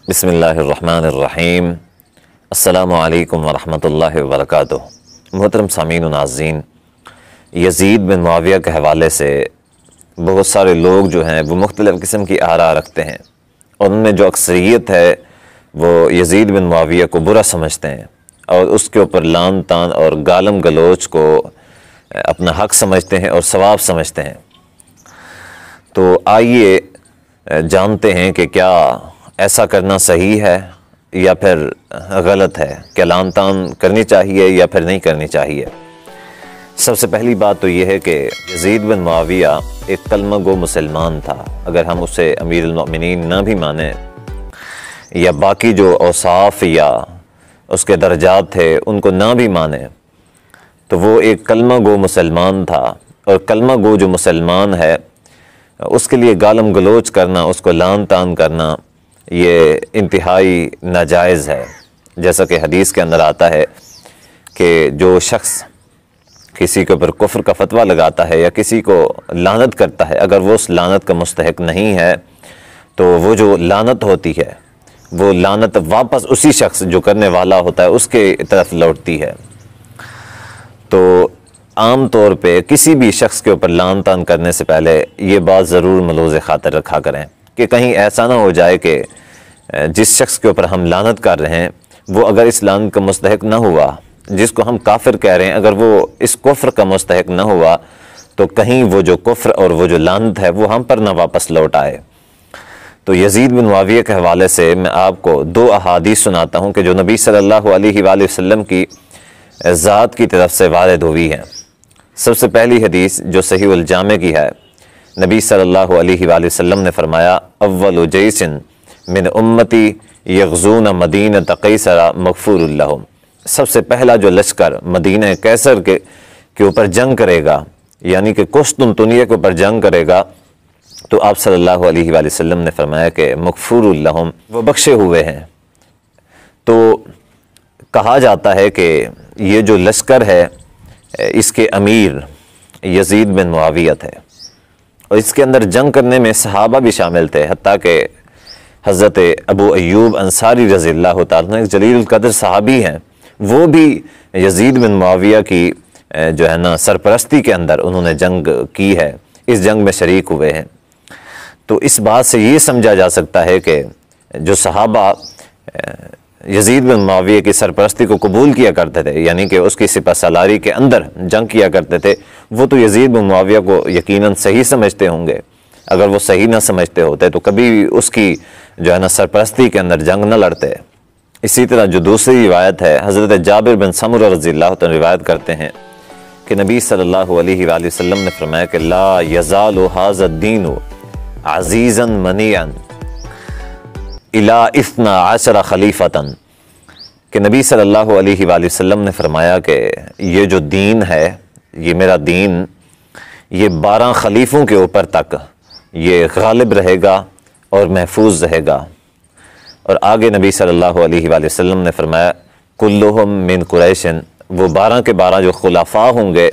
بسم اللہ الرحمن الرحیم۔ السلام علیکم ورحمۃ اللہ وبرکاتہ۔ محترم سامعین و ناظرین، یزید بن معاویہ کے حوالے سے بہت سارے لوگ جو ہیں وہ مختلف قسم کی آراء رکھتے ہیں، اور ان میں جو اکثریت ہے وہ یزید بن معاویہ کو برا سمجھتے ہیں اور اس کے اوپر لعن طعن اور گالم گلوچ کو اپنا حق سمجھتے ہیں اور ثواب سمجھتے ہیں۔ تو آئیے جانتے ہیں کہ کیا ایسا کرنا صحیح ہے یا پھر غلط ہے، کہ لعن طعن کرنی چاہیے یا پھر نہیں کرنی چاہیے۔ سب سے پہلی بات تو یہ ہے کہ یزید بن معاویہ ایک کلمہ گو مسلمان تھا، اگر ہم اسے امیر المؤمنین نہ بھی مانیں یا باقی جو اوصاف یا اس کے درجات تھے ان کو نہ بھی مانیں، تو وہ ایک کلمہ گو مسلمان تھا، اور کلمہ گو جو مسلمان ہے اس کے لیے گالم گلوچ کرنا، اس کو لعن طعن کرنا، یہ انتہائی ناجائز ہے۔ جیسا کہ حدیث کے اندر آتا ہے کہ جو شخص کسی کے اوپر کفر کا فتویٰ لگاتا ہے یا کسی کو لعنت کرتا ہے، اگر وہ اس لعنت کا مستحق نہیں ہے تو وہ جو لعنت ہوتی ہے وہ لعنت واپس اسی شخص جو کرنے والا ہوتا ہے اس کے طرف لوٹتی ہے۔ تو عام طور پہ کسی بھی شخص کے اوپر لعن طعن کرنے سے پہلے یہ بات ضرور ملوز خاطر رکھا کریں کہ کہیں ایسا نہ ہو جائے کہ جس شخص کے اوپر ہم لعنت کر رہے ہیں وہ اگر اس لعنت کا مستحق نہ ہوا، جس کو ہم کافر کہہ رہے ہیں اگر وہ اس کفر کا مستحق نہ ہوا، تو کہیں وہ جو کفر اور وہ جو لعنت ہے وہ ہم پر نہ واپس لوٹ آئے۔ تو یزید بن معاویہ کے حوالے سے میں آپ کو دو احادیث سناتا ہوں کہ جو نبی صلی اللہ علیہ وآلہ وسلم کی ذات کی طرف سے وارد ہوئی ہیں۔ سب سے پہلی حدیث جو صحیح الجامع کی ہے، نبی صلی اللہ علیہ وآلہ وسلم نے فرمایا، اول جیس من امتی یغزون مدینہ قیصر مغفور لہم، سب سے پہلا جو لشکر مدینہ قیصر کے اوپر جنگ کرے گا، یعنی کہ قسطنطنیہ کے اوپر جنگ کرے گا، تو آپ صلی اللہ علیہ وآلہ وسلم نے فرمایا کہ مغفور لہم، وہ بخشے ہوئے ہیں۔ تو کہا جاتا ہے کہ یہ جو لشکر ہے اس کے امیر یزید بن معاویہ تھے، اور اس کے اندر جنگ کرنے میں صحابہ بھی شامل تھے، حتیٰ کہ حضرت ابو ایوب انصاری رضی اللہ تعالیٰ ایک جلیل القدر صحابی ہیں، وہ بھی یزید بن معاویہ کی جو ہے نا سرپرستی کے اندر انہوں نے جنگ کی ہے، اس جنگ میں شریک ہوئے ہیں۔ تو اس بات سے یہ سمجھا جا سکتا ہے کہ جو صحابہ یزید بن معاویہ کی سرپرستی کو قبول کیا کرتے تھے، یعنی کہ اس کی سپہ سالاری کے اندر جنگ کیا کرتے تھے، وہ تو یزید بن معاویہ کو یقیناً صحیح سمجھتے ہوں گے۔ اگر وہ صحیح نہ سمجھتے ہوتے تو کبھی اس کی جو ہے نا سرپرستی کے اندر جنگ نہ لڑتے۔ اسی طرح جو دوسری روایت ہے، حضرت جابر بن سمرہ رضی اللہ عنہ روایت کرتے ہیں کہ نبی صلی اللہ علیہ وآلہ وسلم نے فرمایا کہ لا یزال ھذا الدین عزیزا منیعا الی 12 خلیفۃ، کہ نبی صلی اللہ علیہ وآلہ وسلم نے فرمایا کہ یہ جو دین ہے، یہ میرا دین، یہ 12 خلیفوں کے اوپر تک یہ غالب رہے گا اور محفوظ رہے گا۔ اور آگے نبی صلی اللہ علیہ وآلہ وسلم نے فرمایا کلہم من قریش، وہ 12 کے 12 جو خلفاء ہوں گے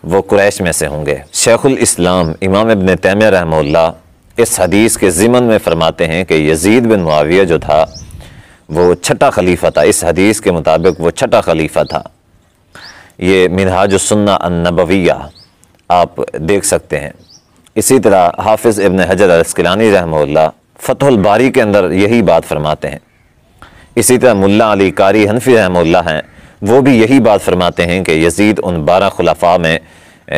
وہ قریش میں سے ہوں گے۔ شیخ الاسلام امام ابن تیمیہ رحمہ اللہ اس حدیث کے ضمن میں فرماتے ہیں کہ یزید بن معاویہ جو تھا وہ چھٹا خلیفہ تھا، اس حدیث کے مطابق وہ چھٹا خلیفہ تھا۔ یہ منہاج السنہ النبویہ آپ دیکھ سکتے ہیں۔ اسی طرح حافظ ابن حجر العسقلانی رحمہ اللہ فتح الباری کے اندر یہی بات فرماتے ہیں۔ اسی طرح ملا علی قاری حنفی رحمہ اللہ ہیں، وہ بھی یہی بات فرماتے ہیں کہ یزید ان 12 خلفاء میں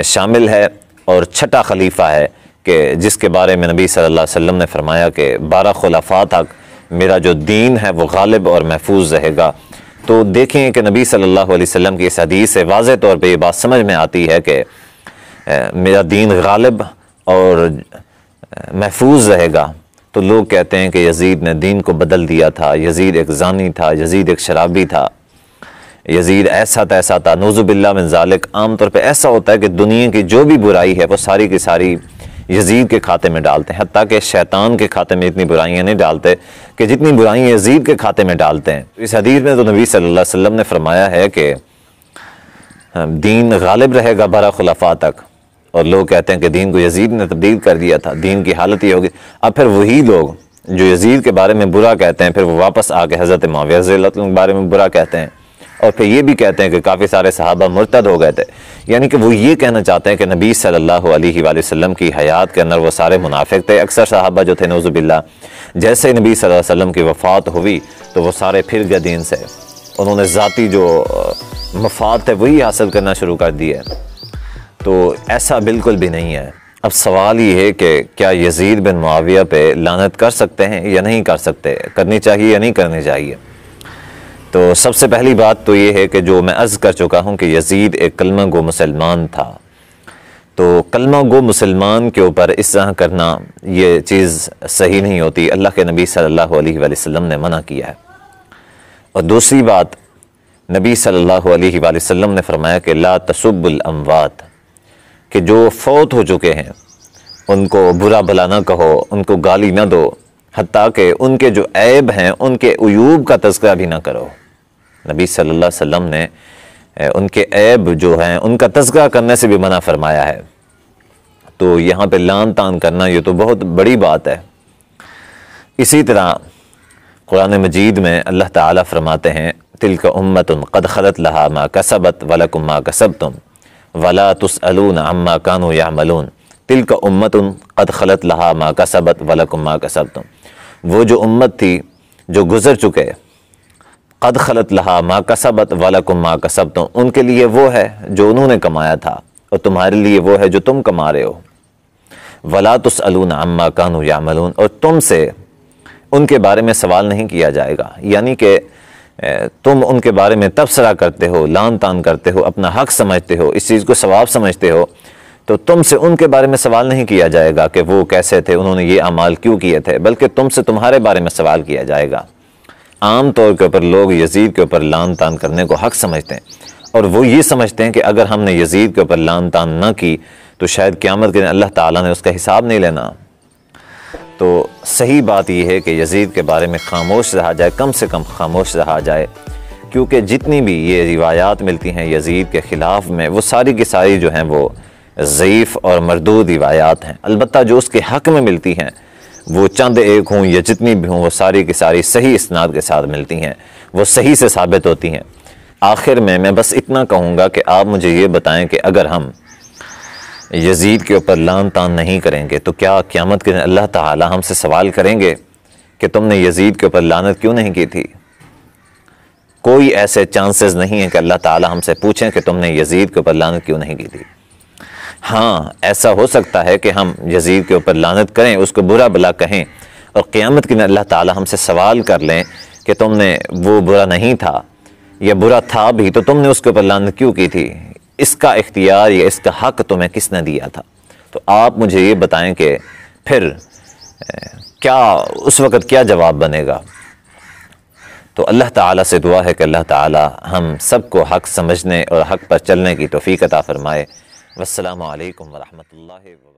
شامل ہے اور چھٹا خلیفہ ہے، کہ جس کے بارے میں نبی صلی اللہ علیہ وسلم نے فرمایا کہ 12 خلفاء تک میرا جو دین ہے وہ غالب اور محفوظ رہے گا۔ تو دیکھیں کہ نبی صلی اللہ علیہ وسلم کی اس حدیث سے واضح طور پہ یہ بات سمجھ میں آتی ہے کہ میرا دین غالب اور محفوظ رہے گا۔ تو لوگ کہتے ہیں کہ یزید نے دین کو بدل دیا تھا، یزید ایک زانی تھا، یزید ایک شرابی تھا، یزید ایسا تیسا تھا، نعوذ باللہ من ذالک۔ عام طور پہ ایسا ہوتا ہے کہ دنیا کی جو بھی برائی ہے وہ ساری کی ساری یزید کے کھاتے میں ڈالتے ہیں، حتیٰ کہ شیطان کے کھاتے میں اتنی برائیاں نہیں ڈالتے کہ جتنی برائیاں یزید کے کھاتے میں ڈالتے ہیں۔ اس حدیث میں تو نبی صلی اللہ علیہ وسلم نے فرمایا ہے کہ دین غالب رہے گا 12 خلفاء تک، اور لوگ کہتے ہیں کہ دین کو یزید نے تبدیل کر دیا تھا، دین کی حالت یہ ہوگی۔ اب پھر وہی لوگ جو یزید کے بارے میں برا کہتے ہیں، پھر وہ واپس آ کے حضرت معاویہ رضی اللہ عنہ کے بارے میں برا کہتے ہیں، اور پھر یہ بھی کہتے ہیں کہ کافی سارے صحابہ مرتد ہو گئے تھے، یعنی کہ وہ یہ کہنا چاہتے ہیں کہ نبی صلی اللہ علیہ وآلہ وسلم کی حیات کے اندر وہ سارے منافق تھے۔ اکثر صحابہ جو تھے نعوذ باللہ، جیسے ہی نبی صلی اللہ علیہ وسلم کی وفات ہوئی تو وہ سارے پھر گئے دین سے، انہوں نے ذاتی جو مفاد تھے وہی حاصل کرنا شروع کر دیا۔ تو ایسا بالکل بھی نہیں ہے۔ اب سوال یہ ہے کہ کیا یزید بن معاویہ پہ لعنت کر سکتے ہیں یا نہیں کر سکتے، کرنی چاہیے یا نہیں کرنی چاہیے؟ تو سب سے پہلی بات تو یہ ہے کہ جو میں عرض کر چکا ہوں کہ یزید ایک کلمہ گو مسلمان تھا، تو کلمہ گو مسلمان کے اوپر اس طرح کرنا یہ چیز صحیح نہیں ہوتی، اللہ کے نبی صلی اللہ علیہ وآلہ وسلم نے منع کیا ہے۔ اور دوسری بات، نبی صلی اللہ علیہ وآلہ وسلم نے فرمایا کہ لا تسب الاموات، کہ جو فوت ہو چکے ہیں ان کو برا بھلا نہ کہو، ان کو گالی نہ دو، حتیٰ کہ ان کے جو عیب ہیں ان کے عیوب کا تذکرہ بھی نہ کرو۔ نبی صلی اللہ علیہ وسلم نے ان کے عیب جو ہیں ان کا تذکرہ کرنے سے بھی منع فرمایا ہے۔ تو یہاں پہ لعن طعن کرنا یہ تو بہت بڑی بات ہے۔ اسی طرح قرآن مجید میں اللہ تعالیٰ فرماتے ہیں تلک امۃ قد خلت لہا ما کسبت ولکم ما کسبتم ولا تسألون عما كانوا يعملون، تلک امۃ قد خلت لہا ما کسبت ولکم ما کسبتم، وہ جو امت تھی جو گزر چکے، قد خلت لہا ما کسبت ولکم ما کسبتم، ان کے لیے وہ ہے جو انہوں نے کمایا تھا اور تمہارے لیے وہ ہے جو تم کما رہے ہو، ولا تسألون عما كانوا يعملون، اور تم سے ان کے بارے میں سوال نہیں کیا جائے گا، یعنی کہ تم ان کے بارے میں تبصرہ کرتے ہو، لعن طعن کرتے ہو، اپنا حق سمجھتے ہو، اس چیز کو ثواب سمجھتے ہو، تو تم سے ان کے بارے میں سوال نہیں کیا جائے گا کہ وہ کیسے تھے، انہوں نے یہ اعمال کیوں کیے تھے، بلکہ تم سے تمہارے بارے میں سوال کیا جائے گا۔ عام طور کے اوپر لوگ یزید کے اوپر لعن طعن کرنے کو حق سمجھتے ہیں، اور وہ یہ سمجھتے ہیں کہ اگر ہم نے یزید کے اوپر لعن طعن نہ کی تو شاید قیامت کے دن اللہ تعالیٰ نے اس کا حساب نہیں لینا۔ تو صحیح بات یہ ہے کہ یزید کے بارے میں خاموش رہا جائے، کم سے کم خاموش رہا جائے، کیونکہ جتنی بھی یہ روایات ملتی ہیں یزید کے خلاف میں وہ ساری کی ساری جو ہیں وہ ضعیف اور مردود روایات ہیں۔ البتہ جو اس کے حق میں ملتی ہیں وہ چند ایک ہوں یا جتنی بھی ہوں وہ ساری کی ساری صحیح اسناد کے ساتھ ملتی ہیں، وہ صحیح سے ثابت ہوتی ہیں۔ آخر میں بس اتنا کہوں گا کہ آپ مجھے یہ بتائیں کہ اگر ہم یزید کے اوپر لعن طعن نہیں کریں گے تو کیا قیامت کے دن اللہ تعالی ہم سے سوال کریں گے کہ تم نے یزید کے اوپر لعنت کیوں نہیں کی تھی؟ کوئی ایسے چانسز نہیں ہیں کہ اللہ تعالی ہم سے پوچھیں کہ تم نے یزید کے اوپر لعنت کیوں نہیں کی تھی۔ ہاں ایسا ہو سکتا ہے کہ ہم یزید کے اوپر لعنت کریں، اس کو برا بھلا کہیں، اور قیامت کے دن اللہ تعالی ہم سے سوال کر لیں کہ تم نے وہ برا نہیں تھا یا برا تھا بھی تو تم نے اس کے اوپر لعنت کیوں کی تھی، اس کا اختیار یا اس کا حق تمہیں کس نے دیا تھا؟ تو آپ مجھے یہ بتائیں کہ پھر کیا اس وقت کیا جواب بنے گا؟ تو اللہ تعالیٰ سے دعا ہے کہ اللہ تعالیٰ ہم سب کو حق سمجھنے اور حق پر چلنے کی توفیق عطا فرمائے۔ والسلام علیکم ورحمۃ اللہ وبرکاتہ۔